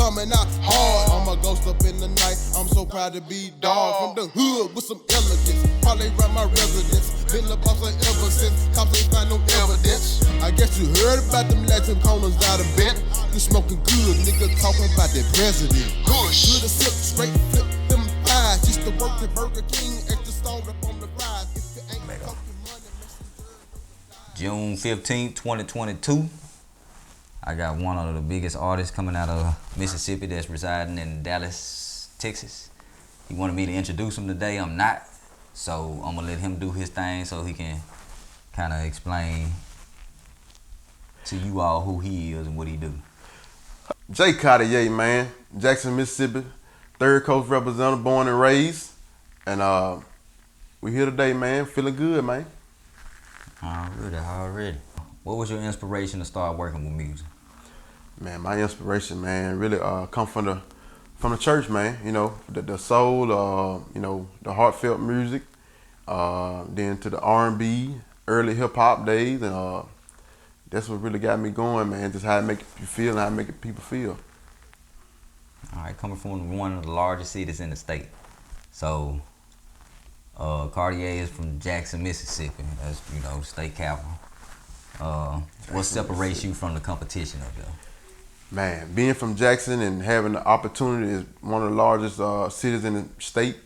coming out hard. I'm a ghost up in the night, I'm so proud to be dog. From the hood with some elegance, probably around my residence. Been the boss like ever since, cops ain't find no evidence. I guess you heard about them Latin corners out of bed. You smoking good, nigga talking about the president. Push to the sip, straight flip them pies. Just to work the Burger King, extra salt up on the fries. If you ain't talking money, June 15th, 2022. I got one of the biggest artists coming out of Mississippi that's residing in Dallas, Texas. He wanted me to introduce him today. I'm not. So I'm gonna let him do his thing so he can kind of explain to you all who he is and what he do. J Cartier, man. Jackson, Mississippi. Third Coast representative, born and raised. And we here today, man. Feeling good, man. Already. What was your inspiration to start working with music? Man, my inspiration, man, really come from the church, man. You know, the soul, you know, the heartfelt music. Then to the R&B, early hip hop days, and that's what really got me going, man. Just how it make you feel and how it make people feel. All right, coming from one of the largest cities in the state. So, Cartier is from Jackson, Mississippi. That's, you know, state capital. What separates you from the competition up there? Man, being from Jackson and having the opportunity is one of the largest cities in the state.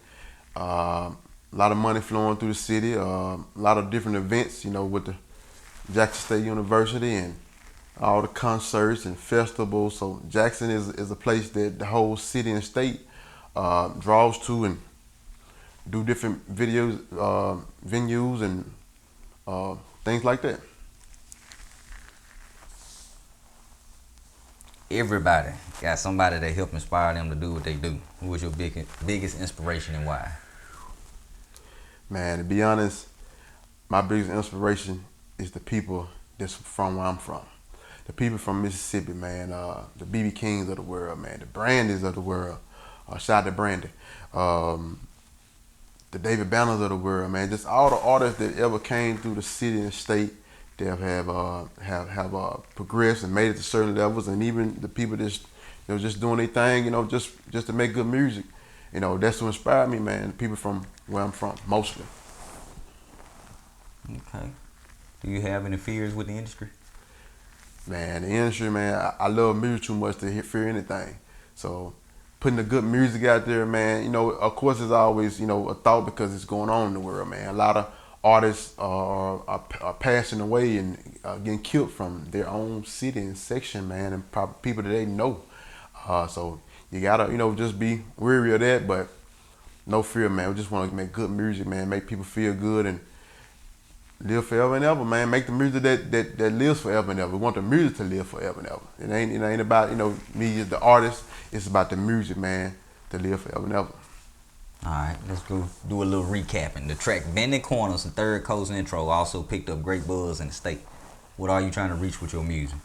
A lot of money flowing through the city. A lot of different events, you know, with the Jackson State University and all the concerts and festivals. So Jackson is a place that the whole city and state draws to and do different venues and things like that. Everybody got somebody that helped inspire them to do what they do. Who was your biggest inspiration and why? Man, to be honest, my biggest inspiration is the people that's from where I'm from. The people from Mississippi, man. The BB Kings of the world, man. The Brandys of the world. Shout out to Brandy. The David Banners of the world, man. Just all the artists that ever came through the city and state that have progressed and made it to certain levels, and even the people that's, you know, just doing their thing, you know, just to make good music. You know, that's what inspired me, man. People from where I'm from, mostly. Okay. Do you have any fears with the industry? Man, the industry, man, I love music too much to fear anything. So putting the good music out there, man, you know, of course there's always, you know, a thought because it's going on in the world, man. A lot of artists are passing away and getting killed from their own city and section, man, and probably people that they know. So you gotta, you know, just be wary of that, but no fear, man. We just want to make good music, man, make people feel good and live forever and ever, man. Make the music that lives forever and ever. We want the music to live forever and ever. It ain't about, you know, me as the artist. It's about the music, man, to live forever and ever. All right, let's go do a little recapping. The track Bending Corners and Third Coast Intro also picked up great buzz in the state. What are you trying to reach with your music?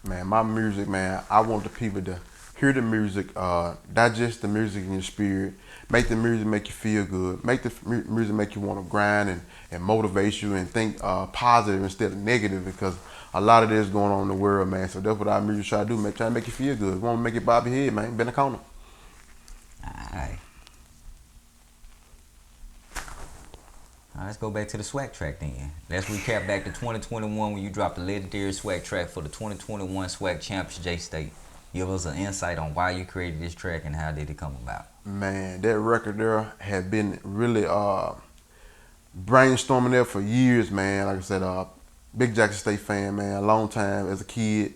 Man, my music, man, I want the people to hear the music, digest the music in your spirit, make the music make you feel good, make the music make you want to grind and motivate you and think positive instead of negative, because a lot of this is going on in the world, man. So that's what our music try to do, try to make you feel good. We want to make it bob your head, man. Bend the corner. All right. All right, let's go back to the swag track then. Let's recap back to 2021 when you dropped the legendary swag track for the 2021 Swag Champs J State. Give us an insight on why you created this track and how did it come about. Man, that record there had been really brainstorming there for years, man. Like I said, big Jackson State fan, man, a long time as a kid.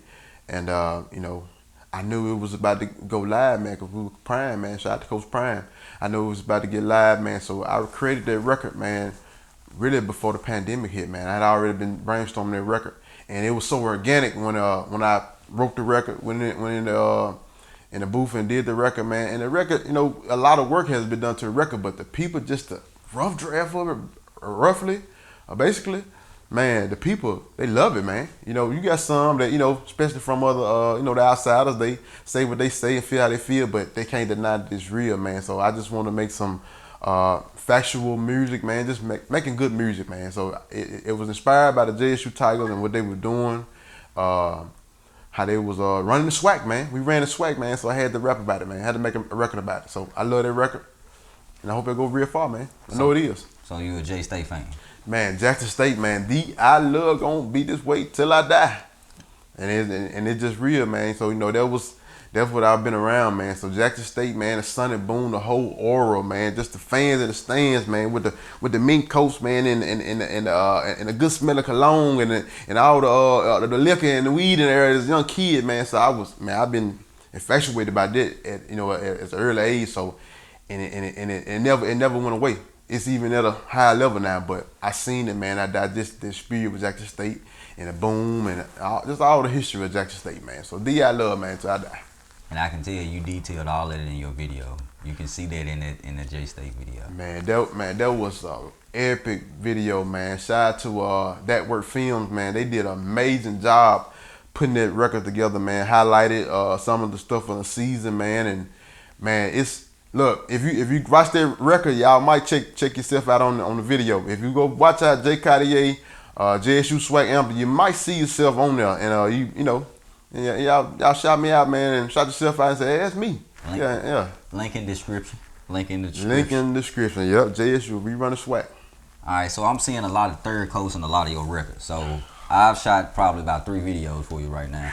And, you know, I knew it was about to go live, man, because we were Prime, man. Shout out to Coach Prime. I knew it was about to get live, man. So I created that record, man, really before the pandemic hit, man. I had already been brainstorming that record. And it was so organic when I wrote the record, went in the booth and did the record, man. And the record, you know, a lot of work has been done to the record, but the people, just the rough draft of it, roughly, basically, man, the people, they love it, man. You know, you got some that, you know, especially from other, you know, the outsiders, they say what they say and feel how they feel, but they can't deny that it's real, man. So I just want to make some factual music, man, just making good music, man. So it was inspired by the JSU Tigers and what they were doing. how they was running the swag, man. We ran the swag, man. So I had to rap about it, man. I had to make a record about it. So I love that record, and I hope it go real far, man. I know it is. So you a J State fan? Man, Jackson State, man. I love gonna be this way till I die, and it's just real, man. So that's what I've been around, man. So Jackson State, man, the Sun and Boom, the whole aura, man. Just the fans in the stands, man, with the mink coats, man, and the good smell of cologne and all the liquor and the weed in there as a young kid, man. So I've been infatuated by that at an early age. So and it never went away. It's even at a higher level now, but I seen it, man. I just the spirit with Jackson State and the boom and just all the history of Jackson State, man. So I love, man, till I die. And I can tell you detailed all of it in your video. You can see that in the J State video. Man, that was an epic video, man. Shout out to DatWrkFilmz, man. They did an amazing job putting that record together, man. Highlighted some of the stuff from the season, man. And man, look, if you watch that record, y'all might check yourself out on the video. If you go watch out J Cartier, JSU Swag Amp, you might see yourself on there, and y'all shout me out, man, and shout yourself out and say, hey, that's me. Link in description. Link in description. Yep, JSU, we run the swag. All right, so I'm seeing a lot of third coast in a lot of your records. So I've shot probably about 3 videos for you right now.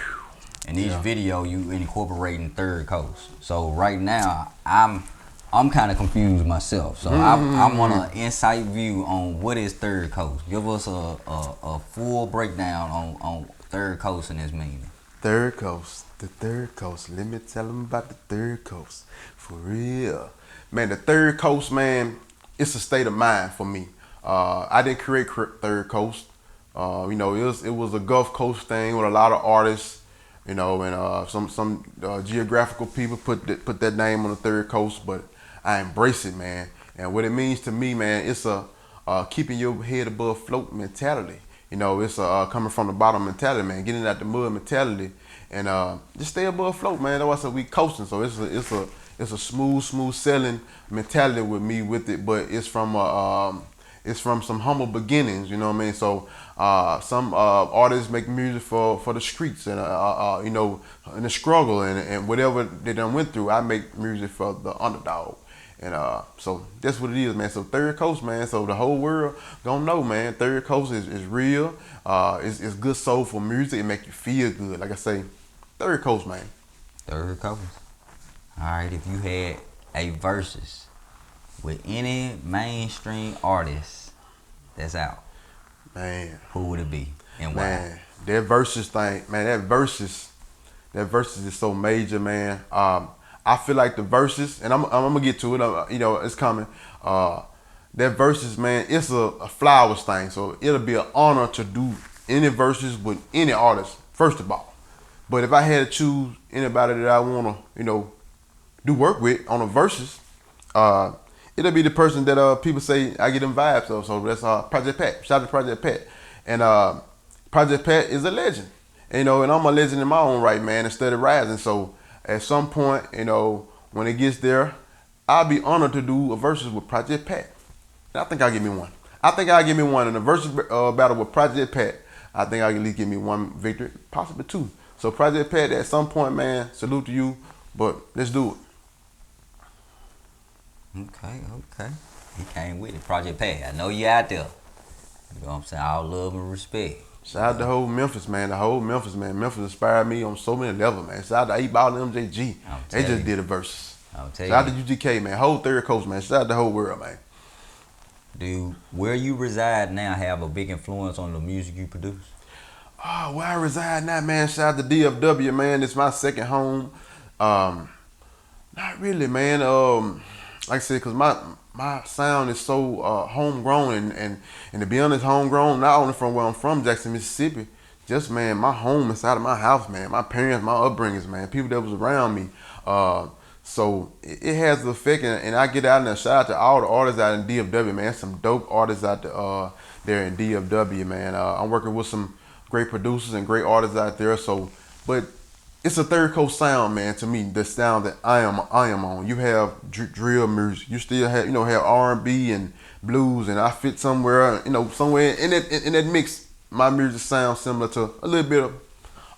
In each video, you incorporating third coast. So right now, I'm kind of confused myself. So I want an insight view on what is third coast. Give us a full breakdown on third coast and its meaning. Third coast, the third coast. Let me tell them about the third coast. For real. Man, the third coast, man, it's a state of mind for me. I didn't create third coast. It was a Gulf Coast thing with a lot of artists, and some geographical people put that name on the third coast, but I embrace it, man. And what it means to me, man, it's a keeping your head above float mentality. It's a coming from the bottom mentality, man. Getting out the mud mentality, and just stay above float, man. That's why I said we coasting. So it's a smooth sailing mentality with me with it, but it's from some humble beginnings. You know what I mean? So some artists make music for the streets and in the struggle and whatever they done went through. I make music for the underdog. And so that's what it is, man. So third coast, man. So the whole world gonna know, man. Third coast is real. It's good soulful music. It make you feel good. Like I say, third coast, man. Third coast. All right. If you had a versus with any mainstream artist that's out, man, who would it be and why? Man, that versus thing, man. That versus is so major, man. I feel like the verses, and I'm gonna get to it. It's coming. That verses, man, it's a flowers thing. So it'll be an honor to do any verses with any artist, first of all. But if I had to choose anybody that I wanna, do work with on a verses, it'll be the person that people say I get them vibes of. So that's Project Pat. Shout out to Project Pat. And Project Pat is a legend. And I'm a legend in my own right, man. Instead of rising, so. At some point, when it gets there, I'll be honored to do a versus with Project Pat. And I think I'll give me one. In a versus battle with Project Pat. I think I'll at least give me one victory, possibly 2. So Project Pat, at some point, man, salute to you, but let's do it. Okay. He came with it. Project Pat, I know you out there. You know what I'm saying? All love and respect. Shout out to the whole Memphis, man. Memphis inspired me on so many levels, man. Shout out to 8-Ball and MJG. They just did a verse. Shout out to UGK, man. Whole third coast, man. Shout out to the whole world, man. Do where you reside now have a big influence on the music you produce? Oh, where I reside now, man. Shout out to DFW, man. It's my second home. Not really, man. Like I said, cause my sound is so homegrown and to be honest, homegrown not only from where I'm from, Jackson, Mississippi. Just, man, my home inside of my house, man. My parents, my upbringings, man. People that was around me. So it has an effect, and I get out and shout out to all the artists out in DFW, man. Some dope artists out there in DFW, man. I'm working with some great producers and great artists out there. So, but it's a third coast sound, man. To me, the sound that I am on. You have drill music. You still have have R&B and blues, and I fit somewhere in that mix. My music sounds similar to a little bit of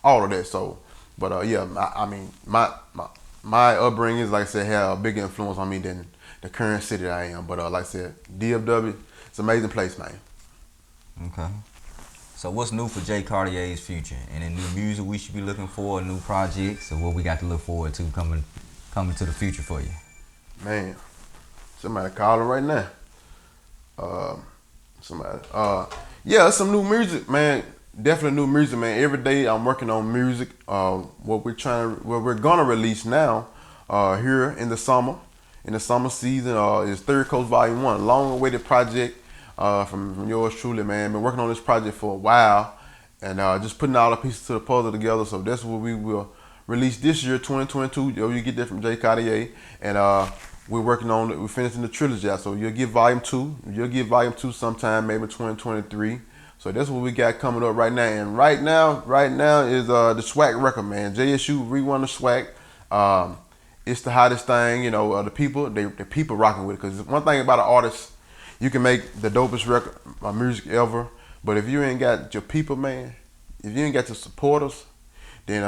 all of that. So But yeah, I mean, my upbringing is, like I said, had a big influence on me than the current city that I am. But like I said, DFW, it's an amazing place, man. Okay. So what's new for Jay Cartier's future? Any new music we should be looking for, new projects, or what we got to look forward to coming to the future for you? Man, somebody calling right now. Yeah, it's some new music, man. Definitely new music, man. Every day I'm working on music. What we're gonna release now, here in the summer season, is Third Coast Volume 1, long-awaited project from yours truly, man. Been working on this project for a while, and just putting all the pieces to the puzzle together. So that's what we will release this year, 2022. You get that from J Cartier, and we're working on it. We're finishing the trilogy out, so you'll get Volume 2. You'll get Volume 2 sometime, maybe 2023. So that's what we got coming up right now. And right now is the swag record, man. JSU rerun the swag. It's the hottest thing, you know. The people rocking with it. Because one thing about an artist, you can make the dopest record, music ever, but if you ain't got your people, man, if you ain't got your supporters, then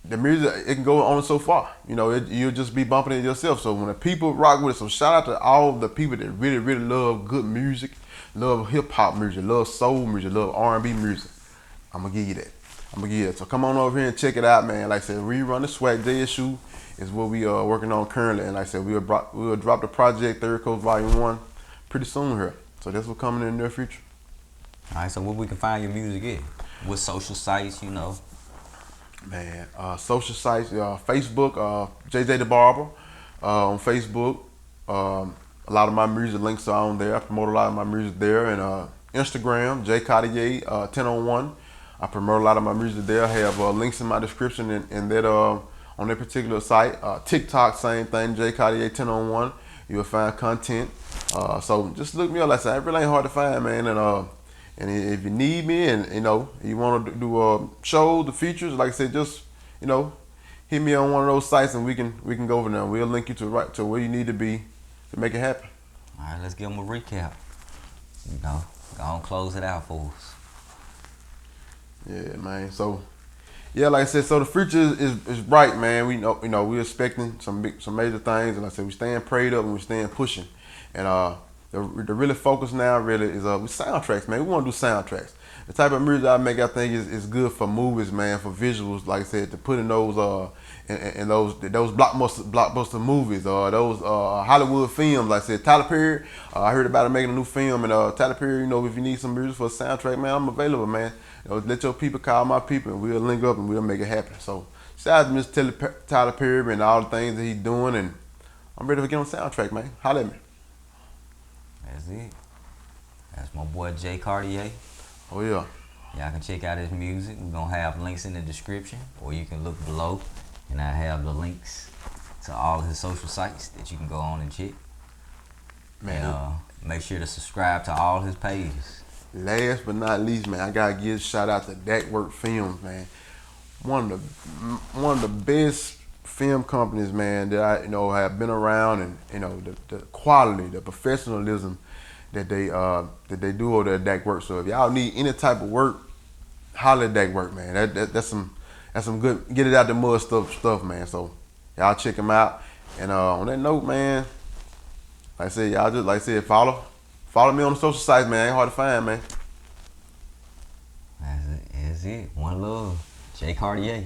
the music, it can go on so far. You know, you'll just be bumping it yourself. So when the people rock with it, so shout out to all the people that really, really love good music, love hip hop music, love soul music, love R&B music. I'm gonna give you that. So come on over here and check it out, man. Like I said, rerun the swag. JSU is what we are working on currently, and like I said, we'll drop the project Third Coast Volume 1 pretty soon here. So that's what's coming in the near future. All right, so where we can find your music at? What social sites, you know? Man, social sites, Facebook, JJ the Barber on Facebook. A lot of my music links are on there. I promote a lot of my music there. And Instagram, J Cartier 1001. I promote a lot of my music there. I have links in my description and that on that particular site. TikTok, same thing, J Cartier 1001. You'll find content. So just look me up. Like I said, it really ain't hard to find, man. And if you need me, and you know you want to do shows, the features, like I said, just hit me on one of those sites, and we can go over there. We'll link you to where you need to be to make it happen. All right, let's give them a recap. Go on, close it out for us. Yeah, man. So yeah, like I said, so the future is bright, man. We know we're expecting some major things, and like I said, we staying prayed up and we staying pushing, and the really focus now really is with soundtracks, man. We want to do soundtracks. The type of music I make, I think, is good for movies, man, for visuals. Like I said, to put in those those blockbuster movies, those Hollywood films. Like I said, Tyler Perry. I heard about him making a new film, and Tyler Perry. If you need some music for a soundtrack, man, I'm available, man. Let your people call my people, and we'll link up and we'll make it happen. So shout out to Mr. Tyler Perry and all the things that he's doing, and I'm ready to get on soundtrack, man. Holla at me. That's it. That's my boy Jay Cartier. Oh yeah. Y'all can check out his music. We're gonna have links in the description, or you can look below, and I have the links to all of his social sites that you can go on and check. Man, and make sure to subscribe to all his pages. Last but not least, man, I gotta give a shout out to DatWrkFilmz, man. One of the best film companies, man, that I have been around, and the quality, the professionalism that they do over there at DatWrk. So if y'all need any type of work, holler at DatWrk, man. That's some good get it out the mud stuff, man. So y'all check them out. And on that note, man, like I said, y'all just follow me on the social sites, man. Ain't hard to find, man. That's it. One love. Jay Cartier.